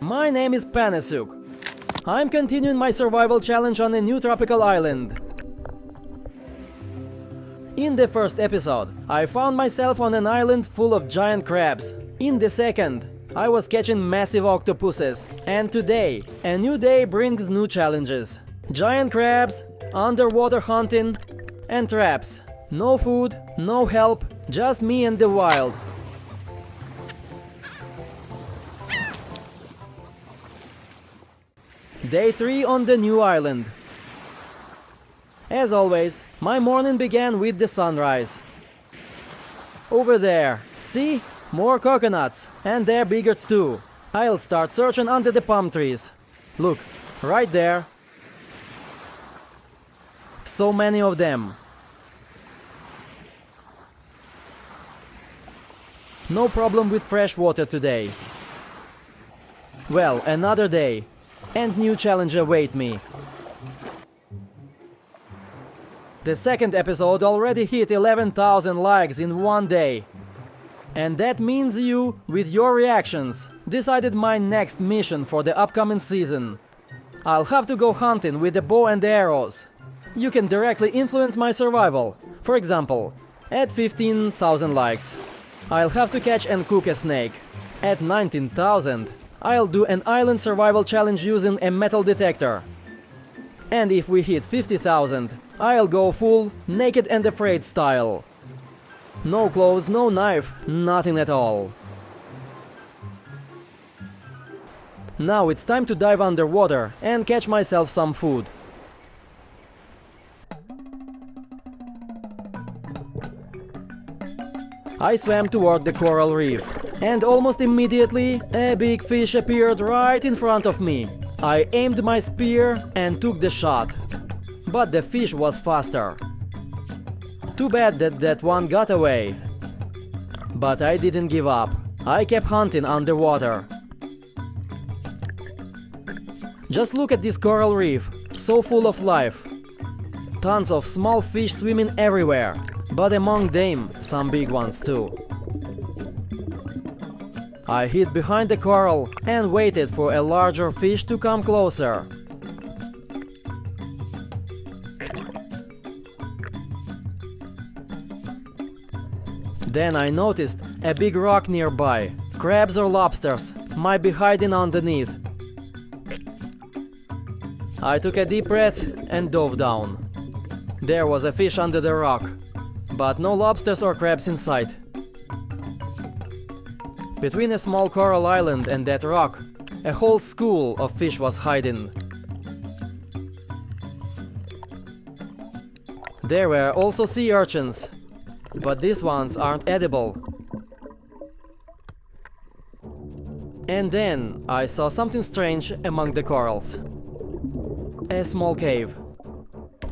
My name is Panesuk. I'm continuing my survival challenge on a new tropical island. In the first episode, I found myself on an island full of giant crabs. In the second, I was catching massive octopuses. And today, a new day brings new challenges. Giant crabs, underwater hunting, and traps. No food, no help, just me and the wild. Day 3 on the new island. As always, my morning began with the sunrise. Over there, see? More coconuts, and they're bigger too. I'll start searching under the palm trees. Look, right there. So many of them. No problem with fresh water today. Well, another day, and new challenge await me. The second episode already hit 11,000 likes in one day. And that means you, with your reactions, decided my next mission for the upcoming season. I'll have to go hunting with the bow and the arrows. You can directly influence my survival. For example, at 15,000 likes, I'll have to catch and cook a snake. At 19,000, I'll do an island survival challenge using a metal detector. And if we hit 50,000, I'll go full naked and afraid style. No clothes, no knife, nothing at all. Now it's time to dive underwater and catch myself some food. I swam toward the coral reef, and almost immediately a big fish appeared right in front of me. I aimed my spear and took the shot, but the fish was faster. Too bad that that one got away. But I didn't give up. I kept hunting underwater. Just look at this coral reef, so full of life. Tons of small fish swimming everywhere, but among them, some big ones too. I hid behind the coral and waited for a larger fish to come closer. Then I noticed a big rock nearby. Crabs or lobsters might be hiding underneath. I took a deep breath and dove down. There was a fish under the rock, but no lobsters or crabs in sight. Between a small coral island and that rock, a whole school of fish was hiding. There were also sea urchins, but these ones aren't edible. And then I saw something strange among the corals. A small cave,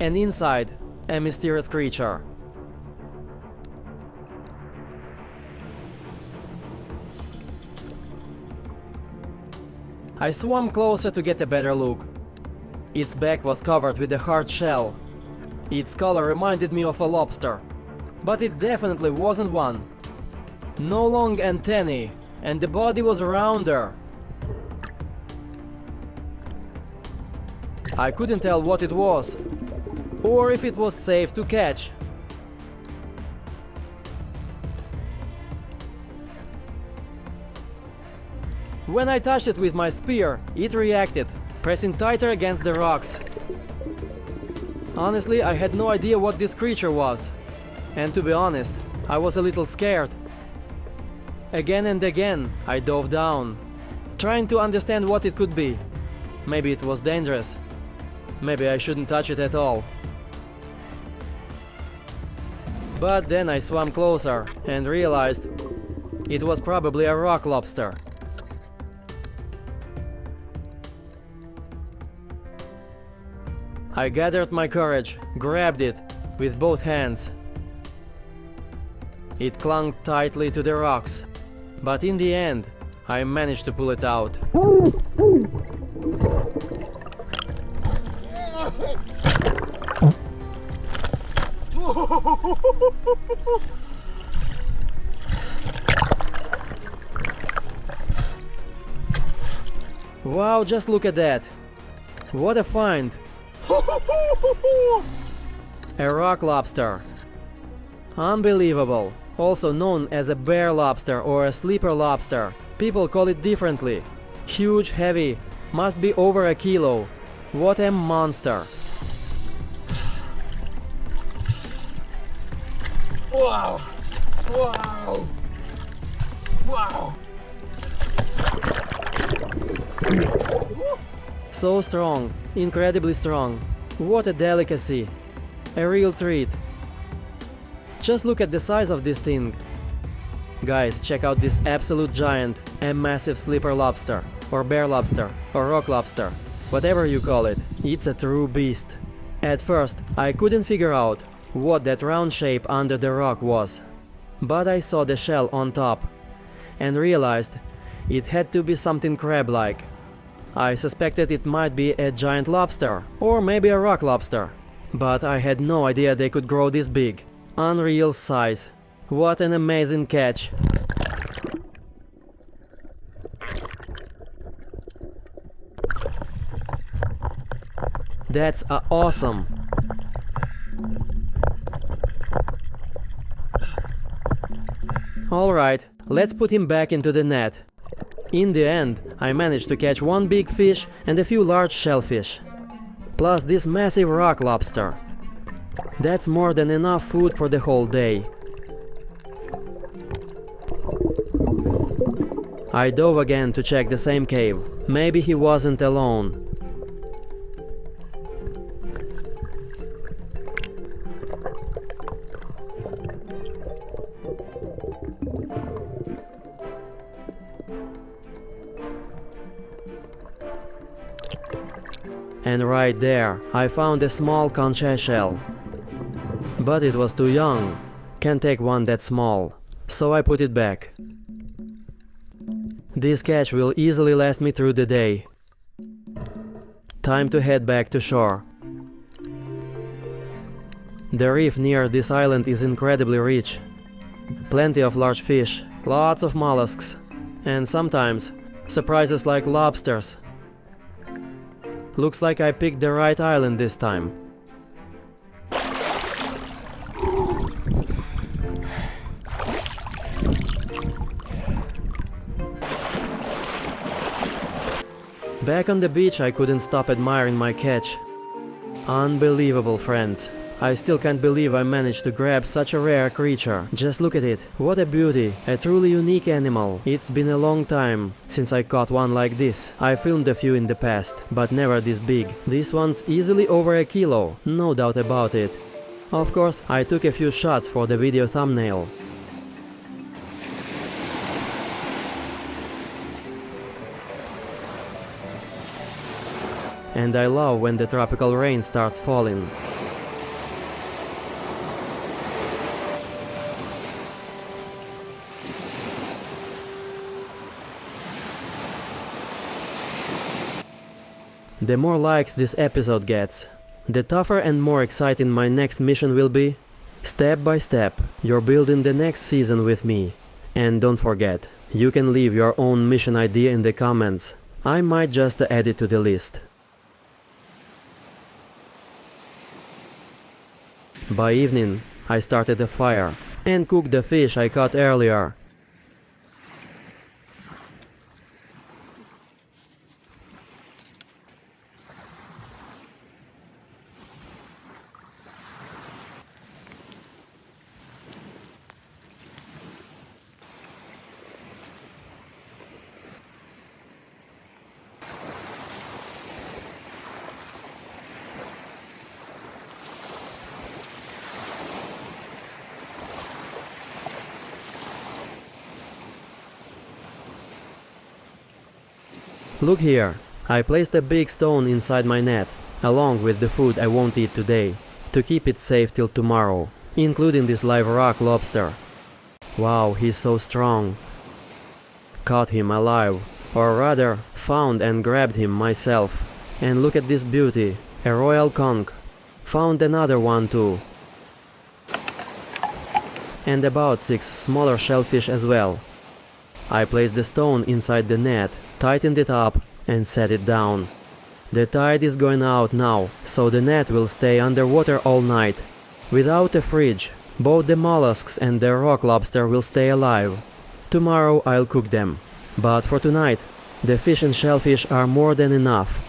and inside, a mysterious creature. I swam closer to get a better look. Its back was covered with a hard shell. Its color reminded me of a lobster, but it definitely wasn't one. No long antennae, and the body was rounder. I couldn't tell what it was, or if it was safe to catch. When I touched it with my spear, it reacted, pressing tighter against the rocks. Honestly, I had no idea what this creature was. And to be honest, I was a little scared. Again and again, I dove down, trying to understand what it could be. Maybe it was dangerous. Maybe I shouldn't touch it at all. But then I swam closer and realized it was probably a rock lobster. I gathered my courage, grabbed it with both hands. It clung tightly to the rocks, but in the end, I managed to pull it out. Wow, just look at that! What a find! A rock lobster. Unbelievable! Also known as a bear lobster or a sleeper lobster. People call it differently. Huge, heavy, must be over a kilo. What a monster! Wow! Wow! Wow! So strong, incredibly strong. What a delicacy. A real treat. Just look at the size of this thing. Guys, check out this absolute giant, a massive sleeper lobster, or bear lobster, or rock lobster, whatever you call it. It's a true beast. At first, I couldn't figure out what that round shape under the rock was, but I saw the shell on top and realized it had to be something crab-like. I suspected it might be a giant lobster, or maybe a rock lobster, but I had no idea they could grow this big. Unreal size. What an amazing catch. That's awesome. Alright, let's put him back into the net. In the end, I managed to catch one big fish and a few large shellfish. Plus this massive rock lobster. That's more than enough food for the whole day. I dove again to check the same cave. Maybe he wasn't alone. And right there, I found a small conch shell. But it was too young. Can't take one that small. So I put it back. This catch will easily last me through the day. Time to head back to shore. The reef near this island is incredibly rich. Plenty of large fish, lots of mollusks, and sometimes surprises like lobsters. Looks like I picked the right island this time. Back on the beach, I couldn't stop admiring my catch. Unbelievable, friends. I still can't believe I managed to grab such a rare creature. Just look at it. What a beauty. A truly unique animal. It's been a long time since I caught one like this. I filmed a few in the past, but never this big. This one's easily over a kilo, no doubt about it. Of course, I took a few shots for the video thumbnail. And I love when the tropical rain starts falling. The more likes this episode gets, the tougher and more exciting my next mission will be. Step by step, you're building the next season with me. And don't forget, you can leave your own mission idea in the comments. I might just add it to the list. By evening, I started a fire and cooked the fish I caught earlier. Look here, I placed a big stone inside my net, along with the food I won't eat today, to keep it safe till tomorrow, including this live rock lobster. Wow, he's so strong. Caught him alive, or rather, found and grabbed him myself. And look at this beauty, a royal conch. Found another one too. And about 6 smaller shellfish as well. I placed the stone inside the net, tightened it up, and set it down. The tide is going out now, so the net will stay underwater all night. Without a fridge, both the mollusks and the rock lobster will stay alive. Tomorrow I'll cook them. But for tonight, the fish and shellfish are more than enough.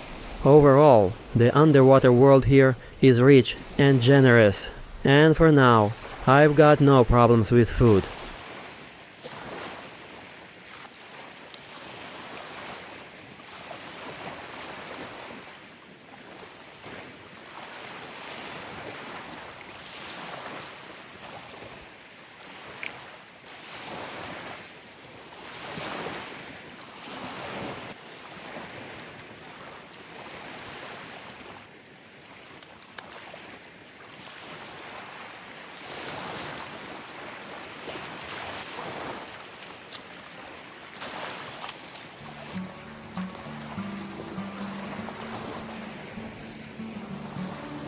Overall, the underwater world here is rich and generous. And for now, I've got no problems with food.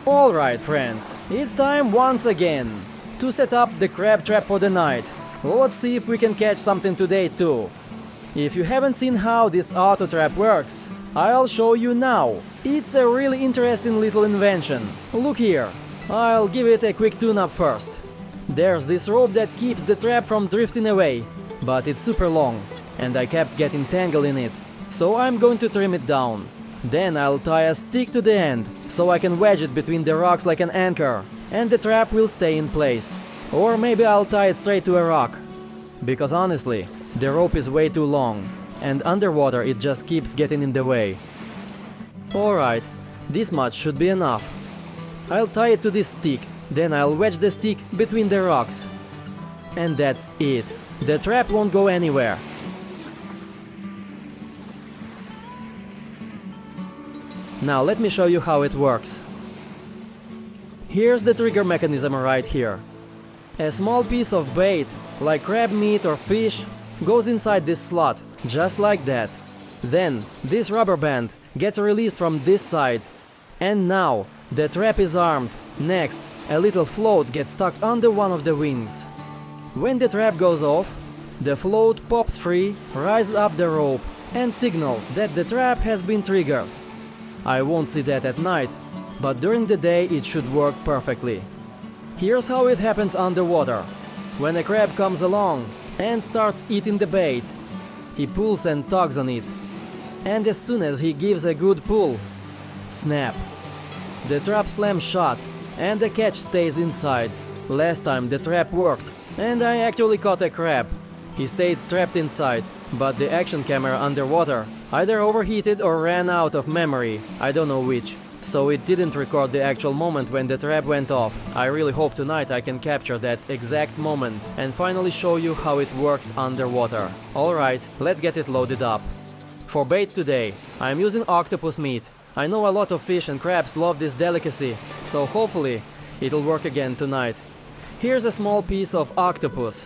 Alright friends, it's time once again to set up the crab trap for the night. Let's see if we can catch something today too. If you haven't seen how this auto trap works, I'll show you now. It's a really interesting little invention. Look here, I'll give it a quick tune-up first. There's this rope that keeps the trap from drifting away, but it's super long, and I kept getting tangled in it, so I'm going to trim it down. Then I'll tie a stick to the end, so I can wedge it between the rocks like an anchor, and the trap will stay in place. Or maybe I'll tie it straight to a rock. Because honestly, the rope is way too long, and underwater it just keeps getting in the way. Alright, this much should be enough. I'll tie it to this stick, then I'll wedge the stick between the rocks. And that's it. The trap won't go anywhere. Now let me show you how it works. Here's the trigger mechanism right here. A small piece of bait, like crab meat or fish, goes inside this slot, just like that. Then this rubber band gets released from this side. And now the trap is armed. Next, a little float gets stuck under one of the wings. When the trap goes off, the float pops free, rises up the rope, and signals that the trap has been triggered. I won't see that at night, but during the day it should work perfectly. Here's how it happens underwater. When a crab comes along and starts eating the bait, he pulls and tugs on it. And as soon as he gives a good pull, snap! The trap slams shut and the catch stays inside. Last time the trap worked and I actually caught a crab. He stayed trapped inside, but the action camera underwater either overheated or ran out of memory, I don't know which, so it didn't record the actual moment when the trap went off. I really hope tonight I can capture that exact moment and finally show you how it works underwater. Alright, let's get it loaded up. For bait today, I'm using octopus meat. I know a lot of fish and crabs love this delicacy, so hopefully it'll work again tonight. Here's a small piece of octopus.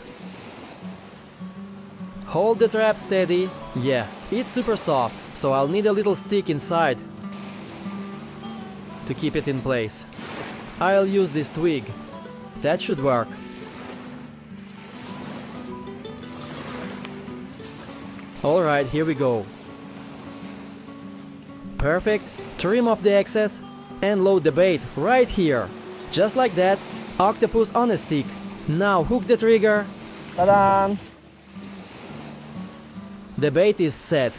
Hold the trap steady. Yeah, it's super soft, so I'll need a little stick inside to keep it in place. I'll use this twig. That should work. Alright, here we go. Perfect. Trim off the excess and load the bait right here. Just like that, octopus on a stick. Now hook the trigger. Ta-da! The bait is set.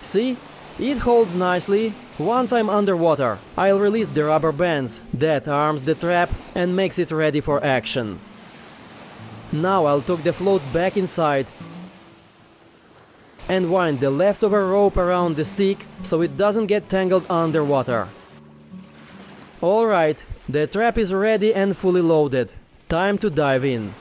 See? It holds nicely. Once I'm underwater, I'll release the rubber bands. That arms the trap and makes it ready for action. Now I'll tuck the float back inside and wind the leftover rope around the stick so it doesn't get tangled underwater. Alright, the trap is ready and fully loaded. Time to dive in.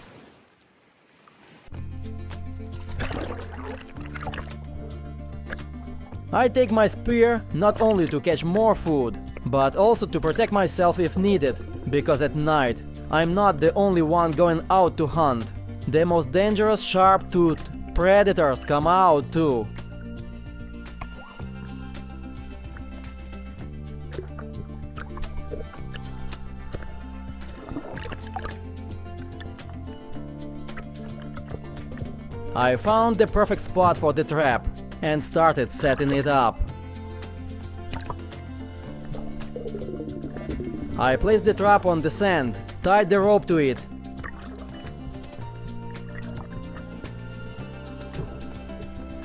I take my spear not only to catch more food, but also to protect myself if needed, because at night I'm not the only one going out to hunt. The most dangerous sharp-toothed predators come out too. I found the perfect spot for the trap and started setting it up. I placed the trap on the sand, tied the rope to it,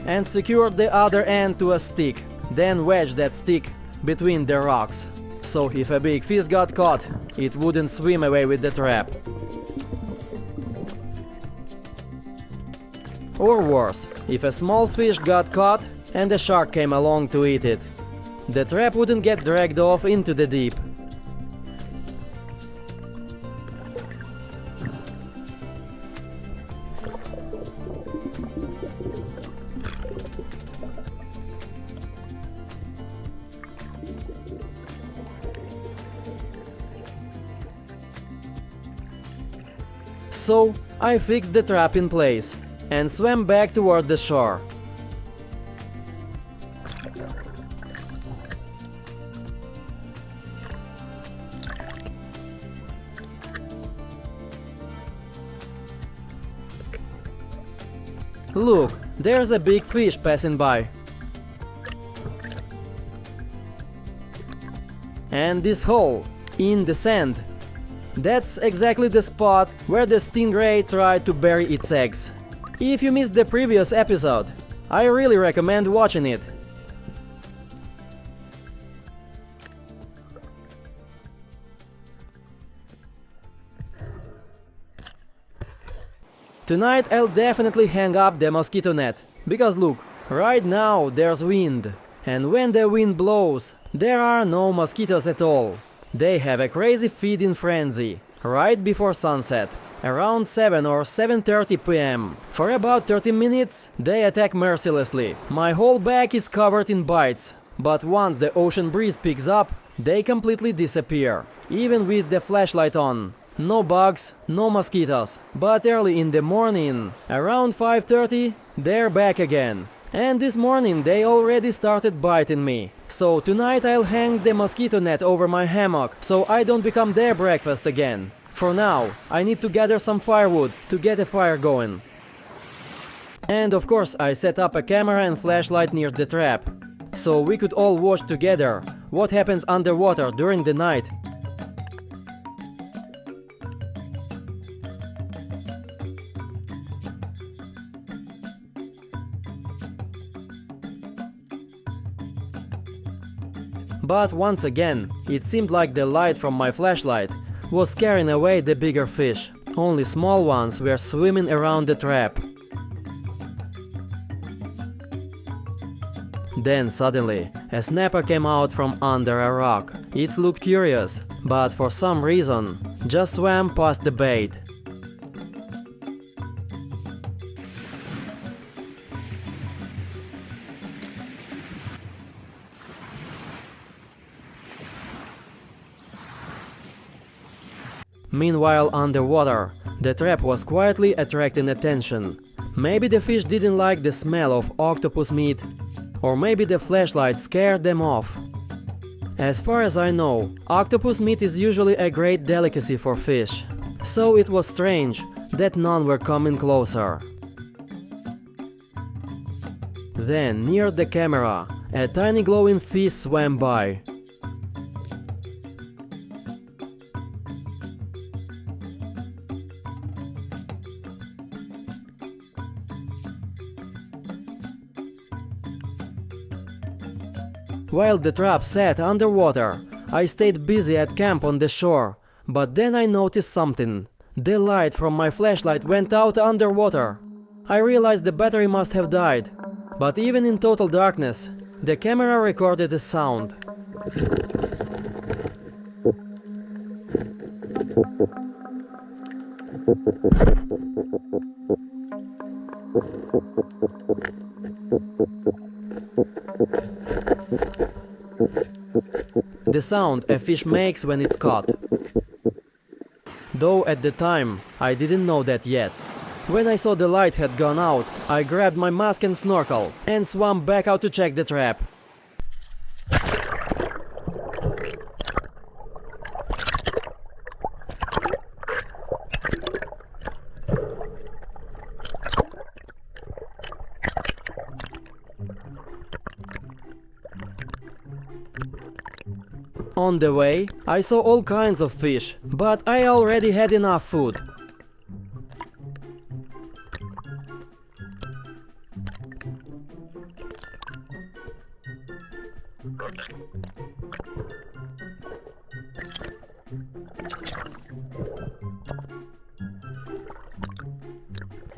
and secured the other end to a stick, then wedged that stick between the rocks, so if a big fish got caught, it wouldn't swim away with the trap. Or worse, if a small fish got caught and a shark came along to eat it, the trap wouldn't get dragged off into the deep. So I fixed the trap in place and swam back toward the shore. Look, there's a big fish passing by. And this hole in the sand, that's exactly the spot where the stingray tried to bury its eggs. If you missed the previous episode, I really recommend watching it. Tonight I'll definitely hang up the mosquito net, because look, right now there's wind, and when the wind blows, there are no mosquitoes at all. They have a crazy feeding frenzy, right before sunset, around 7 or 7:30 p.m. For about 30 minutes, they attack mercilessly. My whole back is covered in bites, but once the ocean breeze picks up, they completely disappear, even with the flashlight on. No bugs, no mosquitoes, but early in the morning, around 5:30, they're back again. And this morning they already started biting me. So tonight I'll hang the mosquito net over my hammock, so I don't become their breakfast again. For now, I need to gather some firewood to get a fire going. And of course I set up a camera and flashlight near the trap, so we could all watch together what happens underwater during the night. But once again, it seemed like the light from my flashlight was scaring away the bigger fish. Only small ones were swimming around the trap. Then suddenly, a snapper came out from under a rock. It looked curious, but for some reason, just swam past the bait. Meanwhile, underwater, the trap was quietly attracting attention. Maybe the fish didn't like the smell of octopus meat, or maybe the flashlight scared them off. As far as I know, octopus meat is usually a great delicacy for fish, so it was strange that none were coming closer. Then, near the camera, a tiny glowing fish swam by. While the trap sat underwater, I stayed busy at camp on the shore, but then I noticed something. The light from my flashlight went out underwater. I realized the battery must have died, but even in total darkness, the camera recorded a sound. The sound a fish makes when it's caught. Though at the time, I didn't know that yet. When I saw the light had gone out, I grabbed my mask and snorkel and swam back out to check the trap. On the way, I saw all kinds of fish, but I already had enough food.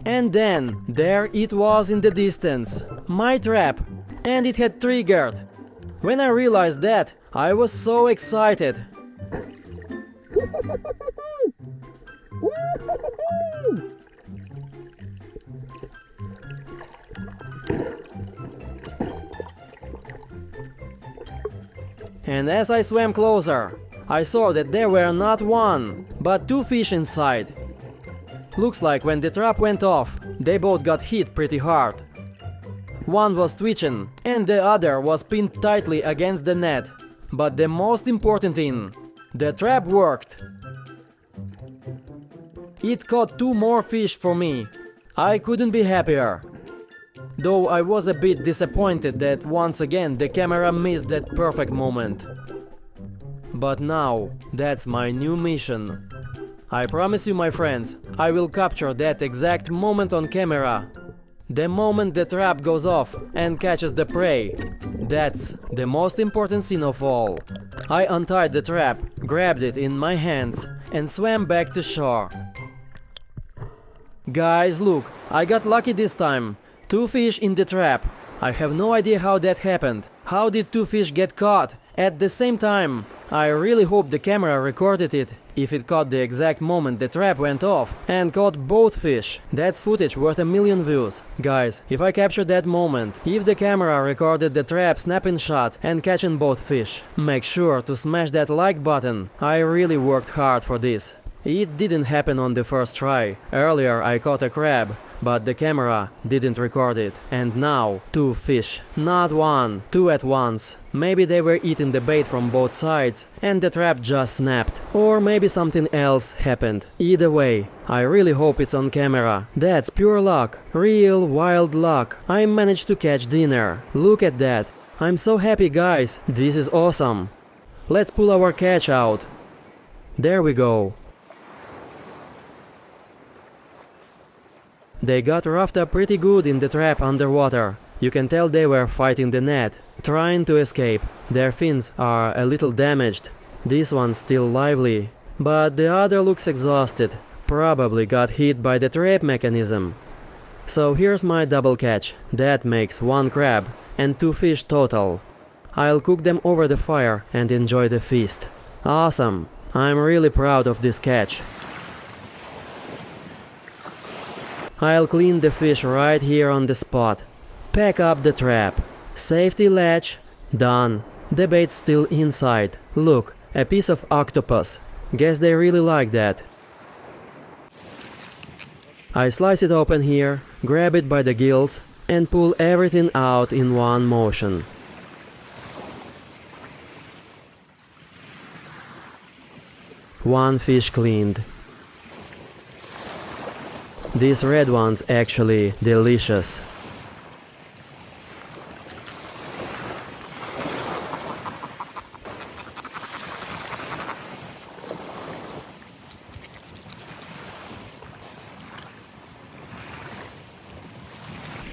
And then, there it was in the distance, my trap, and it had triggered. When I realized that, I was so excited. And as I swam closer, I saw that there were not one, but two fish inside. Looks like when the trap went off, they both got hit pretty hard. One was twitching, and the other was pinned tightly against the net. But the most important thing, the trap worked. It caught two more fish for me. I couldn't be happier. Though I was a bit disappointed that once again the camera missed that perfect moment. But now, that's my new mission. I promise you, my friends, I will capture that exact moment on camera. The moment the trap goes off and catches the prey. That's the most important scene of all. I untied the trap, grabbed it in my hands, and swam back to shore. Guys, look, I got lucky this time. Two fish in the trap. I have no idea how that happened. How did two fish get caught at the same time? I really hope the camera recorded it. If it caught the exact moment the trap went off and caught both fish, that's footage worth 1,000,000 views. Guys, if I captured that moment, if the camera recorded the trap snapping shot and catching both fish, make sure to smash that like button. I really worked hard for this. It didn't happen on the first try. Earlier I caught a crab, but the camera didn't record it. And now, two fish. Not one, two at once. Maybe they were eating the bait from both sides and the trap just snapped. Or maybe something else happened. Either way, I really hope it's on camera. That's pure luck. Real wild luck. I managed to catch dinner. Look at that. I'm so happy, guys. This is awesome. Let's pull our catch out. There we go. They got roughed up pretty good in the trap underwater. You can tell they were fighting the net, trying to escape. Their fins are a little damaged. This one's still lively, but the other looks exhausted. Probably got hit by the trap mechanism. So here's my double catch. That makes one crab and two fish total. I'll cook them over the fire and enjoy the feast. Awesome! I'm really proud of this catch. I'll clean the fish right here on the spot. Pack up the trap. Safety latch. Done. The bait's still inside. Look, a piece of octopus. Guess they really like that. I slice it open here, grab it by the gills, and pull everything out in one motion. One fish cleaned. This red one's actually delicious.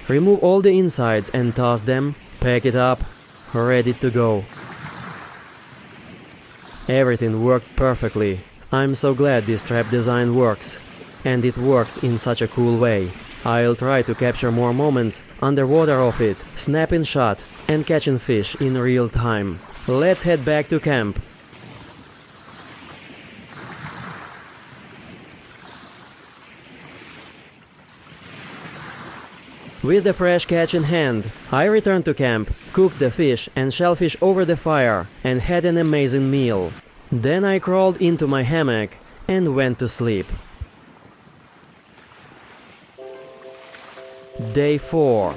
Remove all the insides and toss them, pack it up, ready to go. Everything worked perfectly. I'm so glad this trap design works. And it works in such a cool way. I'll try to capture more moments underwater of it, snapping shot and catching fish in real time. Let's head back to camp. With the fresh catch in hand, I returned to camp, cooked the fish and shellfish over the fire and had an amazing meal. Then I crawled into my hammock and went to sleep. Day 4.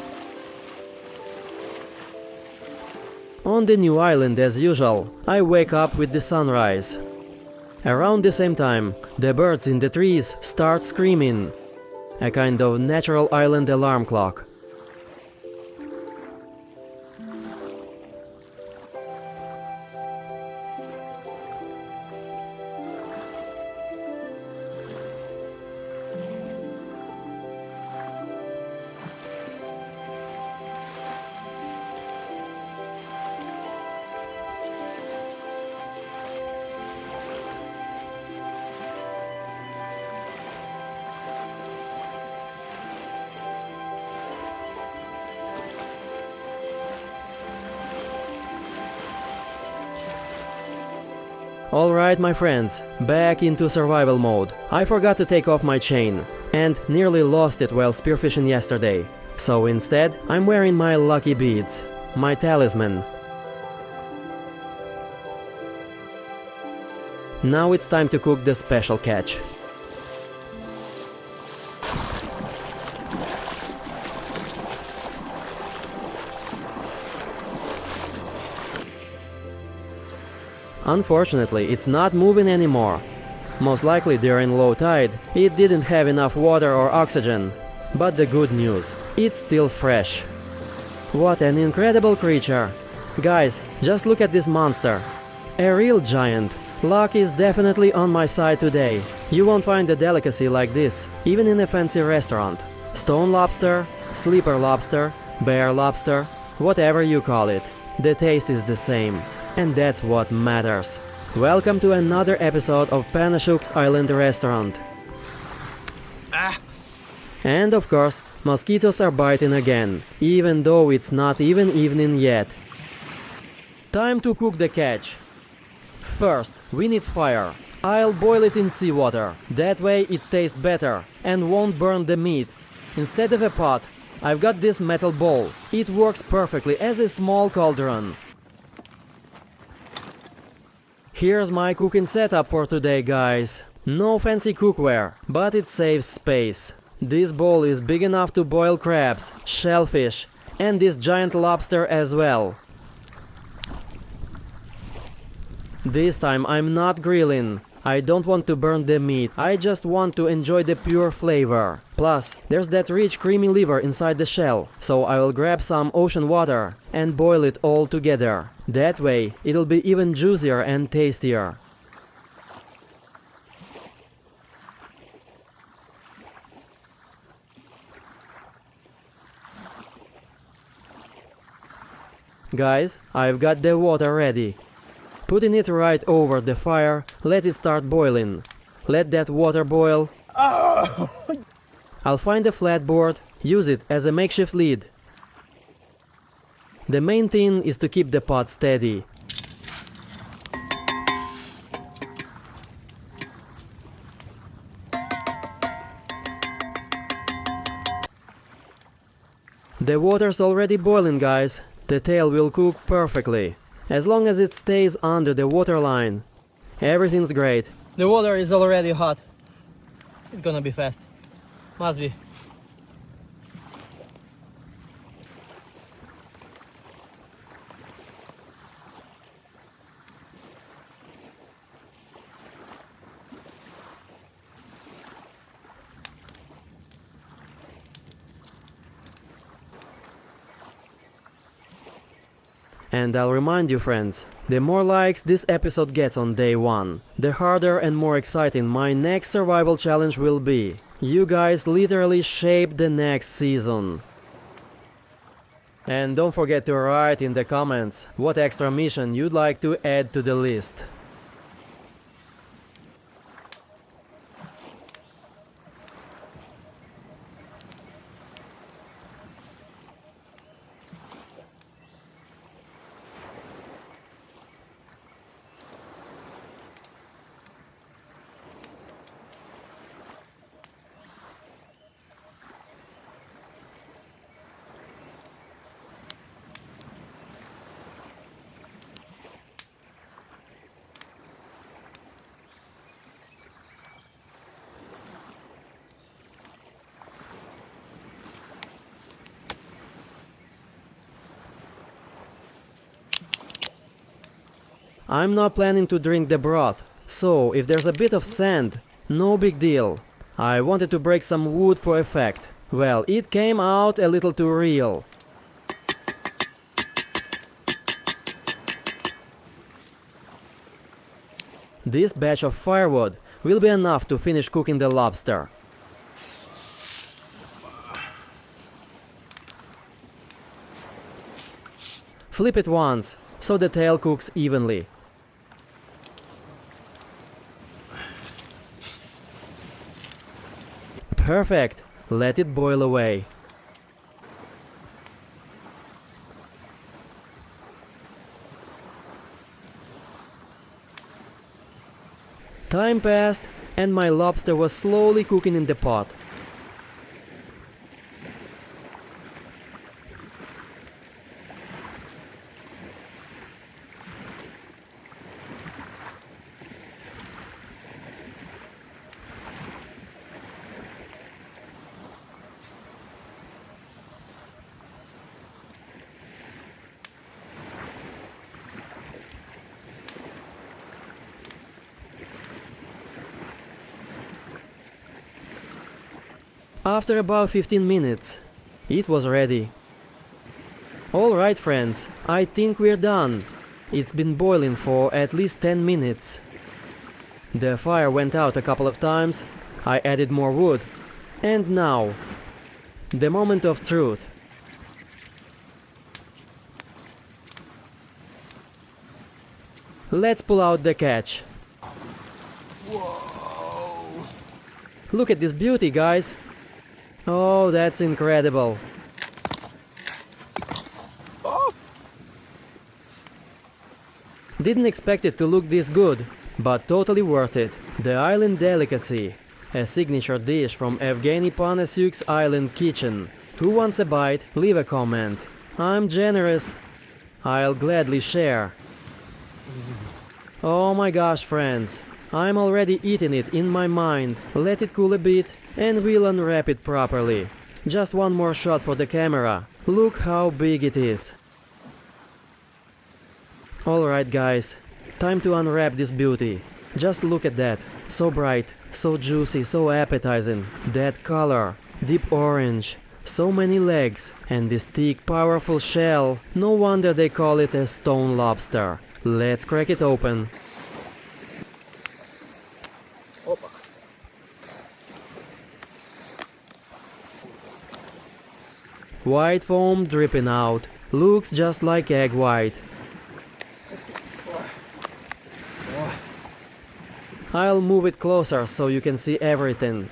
On the new island as usual, I wake up with the sunrise. Around the same time, the birds in the trees start screaming. A kind of natural island alarm clock. Alright my friends, back into survival mode. I forgot to take off my chain and nearly lost it while spearfishing yesterday. So instead, I'm wearing my lucky beads, my talisman. Now it's time to cook the special catch. Unfortunately, it's not moving anymore. Most likely during low tide, it didn't have enough water or oxygen. But the good news, it's still fresh. What an incredible creature! Guys, just look at this monster. A real giant. Luck is definitely on my side today. You won't find a delicacy like this, even in a fancy restaurant. Stone lobster, sleeper lobster, bear lobster, whatever you call it. The taste is the same. And that's what matters. Welcome to another episode of Panashuk's Island Restaurant. And of course, mosquitoes are biting again, even though it's not even evening yet. Time to cook the catch. First, we need fire. I'll boil it in seawater. That way it tastes better and won't burn the meat. Instead of a pot, I've got this metal bowl. It works perfectly as a small cauldron. Here's my cooking setup for today, guys. No fancy cookware, but it saves space. This bowl is big enough to boil crabs, shellfish, and this giant lobster as well. This time I'm not grilling. I don't want to burn the meat, I just want to enjoy the pure flavor. Plus, there's that rich creamy liver inside the shell, so I will grab some ocean water and boil it all together. That way, it'll be even juicier and tastier. Guys, I've got the water ready. Putting it right over the fire, let it start boiling. Let that water boil. I'll find a flat board, use it as a makeshift lid. The main thing is to keep the pot steady. The water's already boiling, guys. The tail will cook perfectly. As long as it stays under the waterline, everything's great. The water is already hot. It's gonna be fast. Must be. And I'll remind you friends, the more likes this episode gets on day one, the harder and more exciting my next survival challenge will be. You guys literally shape the next season. And don't forget to write in the comments what extra mission you'd like to add to the list. I'm not planning to drink the broth, so if there's a bit of sand, no big deal. I wanted to break some wood for effect. Well, it came out a little too real. This batch of firewood will be enough to finish cooking the lobster. Flip it once, so the tail cooks evenly. Perfect! Let it boil away. Time passed, and my lobster was slowly cooking in the pot. After about 15 minutes, it was ready. Alright friends, I think we're done. It's been boiling for at least 10 minutes. The fire went out a couple of times, I added more wood, and now, the moment of truth. Let's pull out the catch. Whoa! Look at this beauty, guys! Oh, that's incredible! Oh! Didn't expect it to look this good, but totally worth it. The island delicacy, a signature dish from Evgeny Panasyuk's island kitchen. Who wants a bite? Leave a comment. I'm generous. I'll gladly share. Oh my gosh, friends. I'm already eating it in my mind. Let it cool a bit and we'll unwrap it properly. Just one more shot for the camera. Look how big it is. Alright guys, time to unwrap this beauty. Just look at that. So bright, so juicy, so appetizing. That color, deep orange. So many legs, and this thick, powerful shell. No wonder they call it a stone lobster. Let's crack it open. Opa. White foam dripping out. Looks just like egg white. I'll move it closer so you can see everything.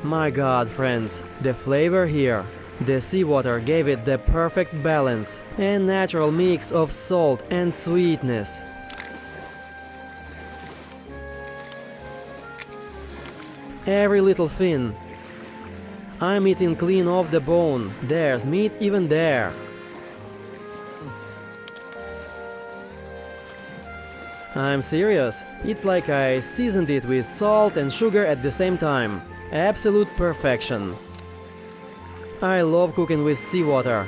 My god, friends, the flavor here. The seawater gave it the perfect balance, a natural mix of salt and sweetness. Every little fin. I'm eating clean off the bone. There's meat even there. I'm serious. It's like I seasoned it with salt and sugar at the same time. Absolute perfection. I love cooking with seawater.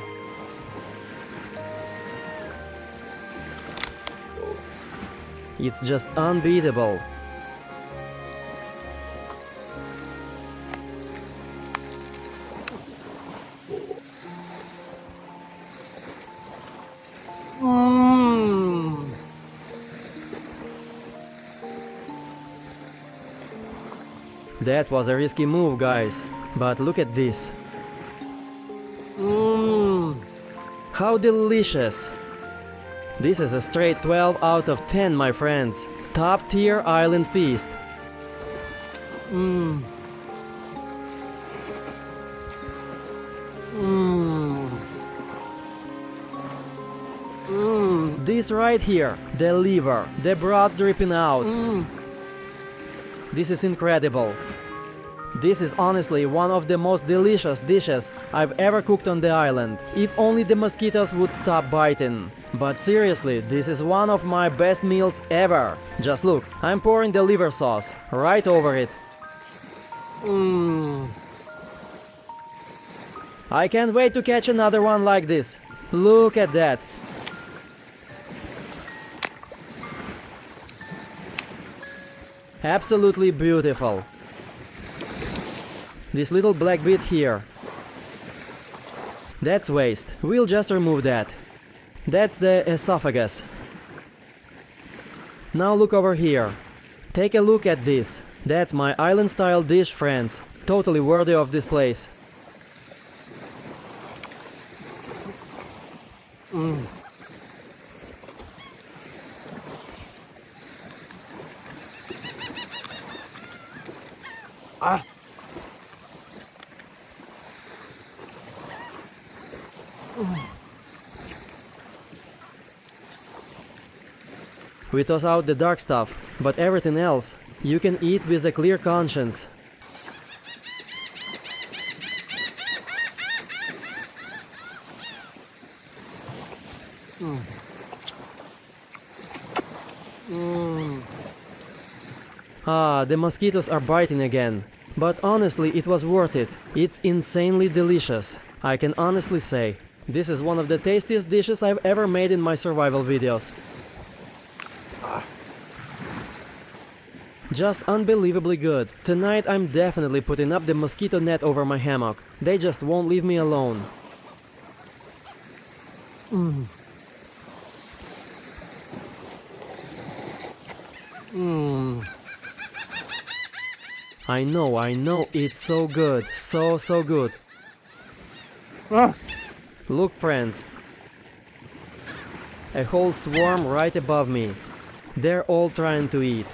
It's just unbeatable. That was a risky move, guys, but look at this. How delicious! This is a straight 12 out of 10, my friends. Top tier island feast. This right here, the liver, the broth dripping out. This is incredible. This is honestly one of the most delicious dishes I've ever cooked on the island. If only the mosquitoes would stop biting. But seriously, this is one of my best meals ever. Just look, I'm pouring the liver sauce right over it. I can't wait to catch another one like this. Look at that. Absolutely beautiful. This little black bit here. That's waste. We'll just remove that. That's the esophagus. Now look over here. Take a look at this. That's my island-style dish, friends. Totally worthy of this place. Ah. We toss out the dark stuff, but everything else you can eat with a clear conscience. Ah, the mosquitoes are biting again. But honestly, it was worth it. It's insanely delicious. I can honestly say, this is one of the tastiest dishes I've ever made in my survival videos. Just unbelievably good. Tonight I'm definitely putting up the mosquito net over my hammock. They just won't leave me alone. I know, it's so good, so good. Look, friends, a whole swarm right above me. They're all trying to eat.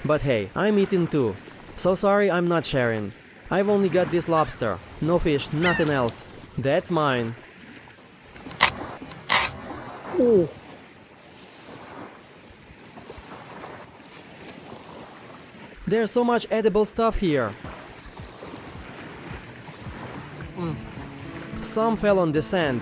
But hey, I'm eating too. So sorry I'm not sharing. I've only got this lobster. No fish, nothing else. That's mine. Ooh. There's so much edible stuff here. Some fell on the sand.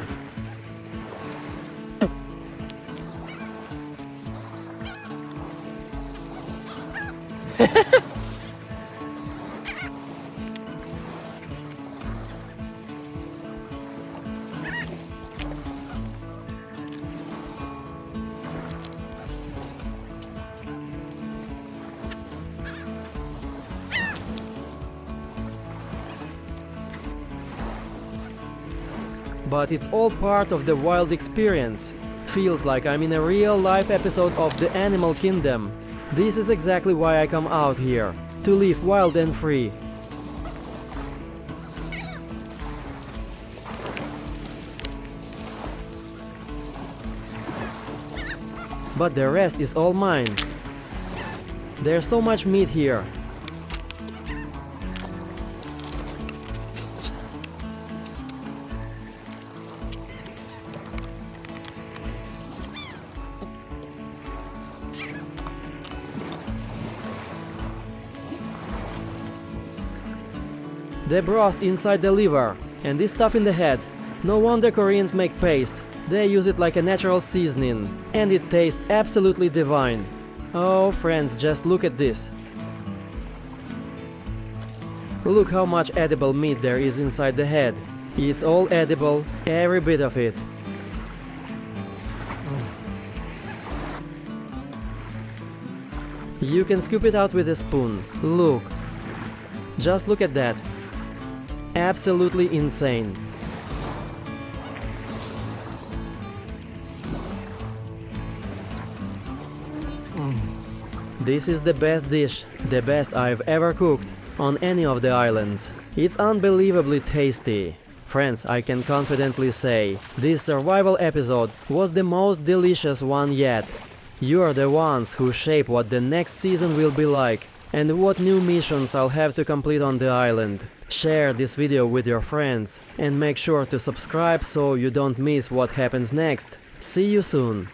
But it's all part of the wild experience. Feels like I'm in a real-life episode of the Animal Kingdom. This is exactly why I come out here, to live wild and free. But the rest is all mine. There's so much meat here. The broth inside the liver, and this stuff in the head. No wonder Koreans make paste. They use it like a natural seasoning, and it tastes absolutely divine. Oh, friends, just look at this. Look how much edible meat there is inside the head. It's all edible, every bit of it. You can scoop it out with a spoon. Look. Just look at that. Absolutely insane. This is the best dish, the best I've ever cooked on any of the islands. It's unbelievably tasty. Friends, I can confidently say, this survival episode was the most delicious one yet. You are the ones who shape what the next season will be like and what new missions I'll have to complete on the island. Share this video with your friends and make sure to subscribe so you don't miss what happens next. See you soon!